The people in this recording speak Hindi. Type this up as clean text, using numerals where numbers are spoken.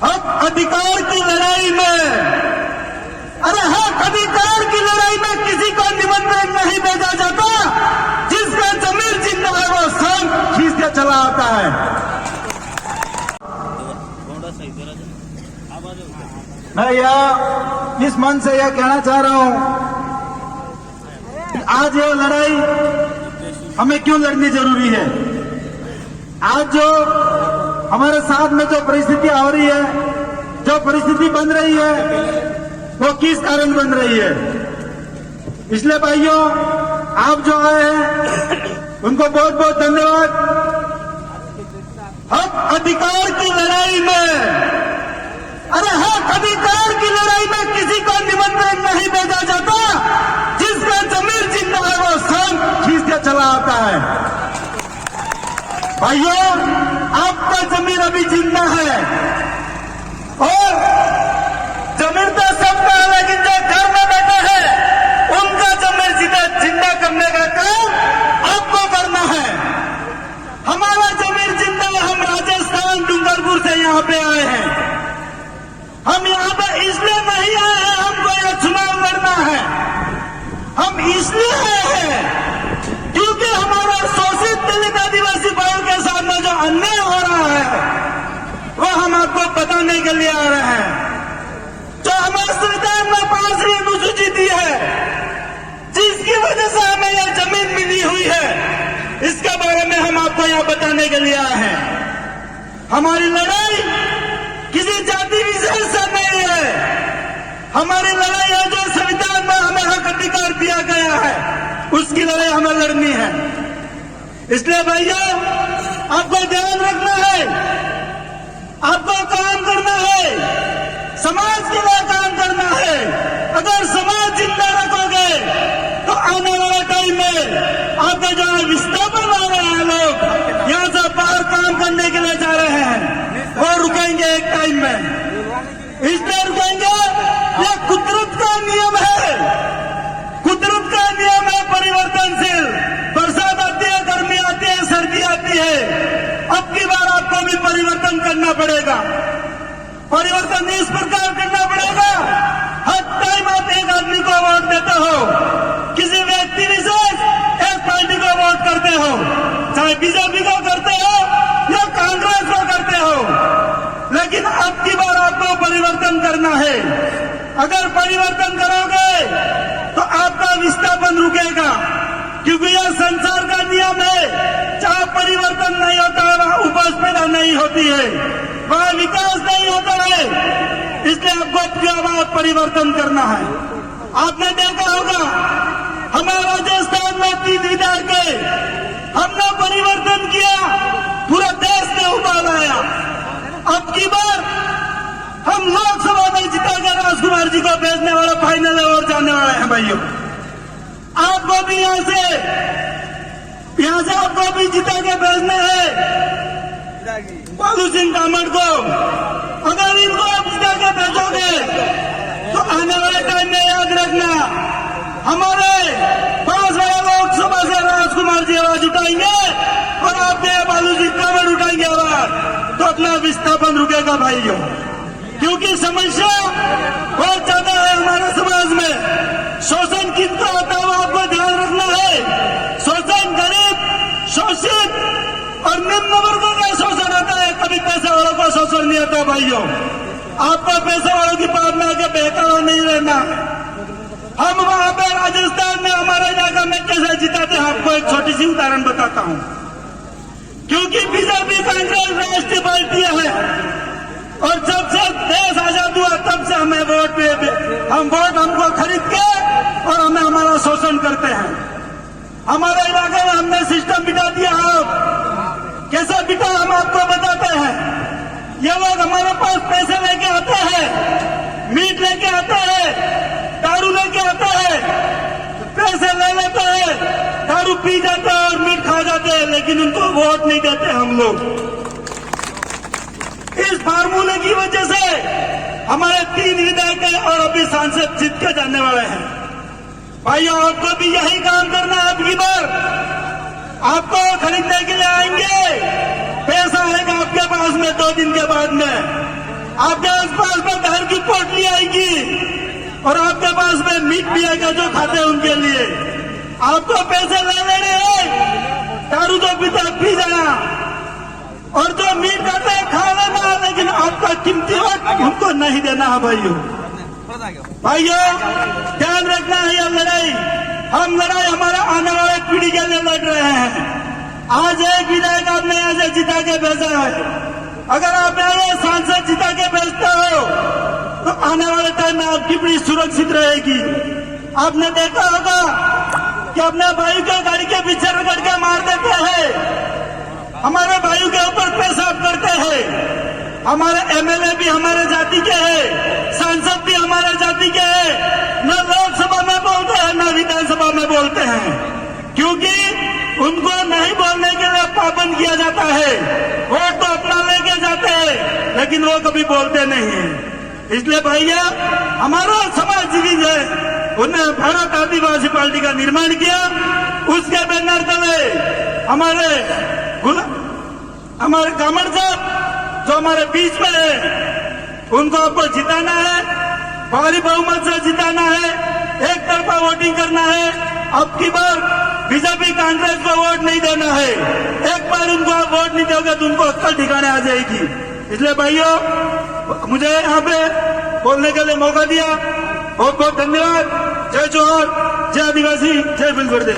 हक अधिकार की लड़ाई में, अरे हक अधिकार की लड़ाई में किसी को निमंत्रण नहीं भेजा जाता। जिसका जमीर जिंदा है वो संग खींच के चला आता है। मैं यह इस मन से यह कहना चाह रहा हूं, आज ये लड़ाई हमें क्यों लड़नी जरूरी है। आज जो हमारे साथ में जो परिस्थितियां हो रही है, जो परिस्थिति बन रही है, वो किस कारण बन रही है। इसलिए भाइयों, आप जो आए हैं उनको बहुत बहुत धन्यवाद। हक अधिकार की लड़ाई में, अरे हक अधिकार की लड़ाई में किसी को निमंत्रण नहीं भेजा जाता। जिसका जमीर जिंदा है वो संग खींच के चला आता है। भाइयों, आपका जमीर अभी जिंदा है और जमीर तो सबका है, लेकिन जो घर में बैठे हैं उनका जमीर जिंदा करने का काम आपको करना है। हमारा जमीर जिंदा है। हम राजस्थान डूंगरपुर से यहाँ पे आए हैं। हम यहाँ पे इसलिए नहीं आए हैं हमको यह चुनाव लड़ना है। हम इसलिए आए हैं क्योंकि हमारा शोषित दलित आदिवासी भाइयों के साथ में जो अन्याय हो रहा है वह हम आपको बताने के लिए आ रहे हैं। जो हमारे संविधान में 5वीं अनुसूची दी है, जिसकी वजह से हमें यह जमीन मिली हुई है, इसके बारे में हम आपको यहाँ बताने के लिए आए हैं। हमारी लड़ाई किसी जाति विशेष से नहीं है। हमारी लड़ाई है जो संविधान में हमें हक अधिकार दिया गया है, उसकी लड़ाई हमें लड़नी है। इसलिए भैया, आपको ध्यान रखना है, आपको काम करना है, समाज के लिए काम करना है। अगर समाज जिंदा रखोगे तो आने वाले टाइम में आपके जो विस्थापन आ रहे हैं, लोग यहाँ से बाहर काम करने के लिए जा रहे हैं, वो रुकेंगे एक टाइम में। इसलिए रुकेंगे। यह कुदरत का नियम है। कुदरत का नियम है परिवर्तनशील। बरसात आती है, गर्मी आती है, सर्दी आती है। अब की बार आपको भी परिवर्तन करना पड़ेगा। परिवर्तन इस प्रकार करना पड़ेगा, हर टाइम आप एक आदमी को वोट देते हो, किसी व्यक्ति विशेष एक पार्टी को वोट करते हो, चाहे बीजेपी को करते हो या कांग्रेस को करते हो, लेकिन अब की बार आपको परिवर्तन करना है। अगर परिवर्तन करोगे तो आपका विस्थापन रुकेगा, क्योंकि यह संसार का नियम है। जहां परिवर्तन नहीं होता है वहां उपज पैदा नहीं होती है, वहां विकास नहीं होता है। इसलिए आपको अपनी परिवर्तन करना है। आपने देखा होगा हमारे राजस्थान में 3 विधायक है, हमने परिवर्तन किया, पूरा देश ने उबाल आया। अब की बार हम लोकसभा में जिताकर राजकुमार जी को भेजने वाला फाइनल और जाने वाले हैं। भाइयों, आपको भी यहाँ से आपको भी जिता के भेजने हैं बालू सिंह कामड़ को। अगर इनको आप जिता के भेजोगे तो आने वाले टाइम में याद रखना, हमारे 5 वाले लोकसभा से राजकुमार जी आवाज उठाएंगे और आपने बालू सिंह कामड़ उठाएंगे आवाज, तो अपना विस्थापन रुकेगा भाइयों। क्योंकि समस्या बहुत ज्यादा है हमारे समाज में। शोषण कितना होता है वो आपको ध्यान रखना है। शोषण गरीब, शोषित और निम्न वर्गों का शोषण होता है, कभी पैसे वालों को शोषण नहीं होता। भाइयों, आपको पैसे वालों की बात में आके बहकावा नहीं रहना। हम वहां पे राजस्थान में हमारे इलाका में कैसे जिताते हैं, आपको एक छोटी सी उदाहरण बताता हूं। क्योंकि बीजेपी कांग्रेस राष्ट्रीय पार्टियां हैं और जब से देश आजाद हुआ तब से हमें वोट हमको खरीद के और हमें हमारा शोषण करते हैं। हमारे इलाके में हमने सिस्टम बिठा दिया। आप कैसे बिठा हम आपको बताते हैं। ये लोग हमारे पास पैसे लेके आते हैं, मीट लेके आते हैं, दारू लेके आते हैं, पैसे ले लेते हैं, दारू पी जाते हैं और मीट खा जाते हैं, लेकिन उनको वोट नहीं देते हम लोग। इस फार्मूले की वजह से हमारे 3 विधायक हैं और अभी सांसद जीत के जाने वाले हैं। भाइयों, आपको भी यही काम करना है। अब की बार आपको खरीदने के लिए आएंगे, पैसा आएगा आपके पास में 2 दिन के बाद में। आपके आसपास में घर की पोटली आएगी और आपके पास में मीट भी आएगा जो खाते हैं उनके लिए। आपको पैसे ले लेने हैं, दारू तो पी जाना और जो मीट खाते हैं खा लेना, लेकिन आपका कीमती वक्त उनको नहीं देना है भाइयों। ध्यान रखना है यह लड़ाई, हम लड़ाई हमारे आने वाले पीढ़ी के लिए लड़ रहे हैं। आज एक विधायक आपने यहाँ से जिता के भेजा है, अगर आप यहाँ सांसद जिता के भेजते हो तो आने वाले टाइम में आपकी पीढ़ी सुरक्षित रहेगी। आपने देखा होगा कि अपने भाई को गाड़ी के पीछे रगड़ के मार देते हैं, हमारे भाइयों के ऊपर पेशाब करते हैं। हमारे एमएलए भी हमारे जाति के हैं, सांसद भी हमारे जाति के हैं, न लोकसभा में बोलते हैं न विधानसभा में बोलते हैं, क्योंकि उनको नहीं बोलने के लिए पाबंद किया जाता है। वोट तो अपना लेके जाते हैं लेकिन वो कभी बोलते नहीं है। इसलिए भैया हमारा समाज जीवित है, उन्हें भारत आदिवासी पार्टी का निर्माण किया, उसके बैनर तले हमारे कामड़ साहब जो हमारे बीच में है उनको आपको जिताना है, भारी बहुमत से जिताना है, एक तरफा वोटिंग करना है। अब की बार बीजेपी कांग्रेस को वोट नहीं देना है, एक बार उनको आप वोट नहीं दोगे तो उनको अक्ल ठिकाने आ जाएगी। इसलिए भाइयों मुझे यहाँ पे बोलने के लिए मौका दिया, बहुत बहुत धन्यवाद। जय जोहर, जय आदिवासी, जय बिलबर्दे।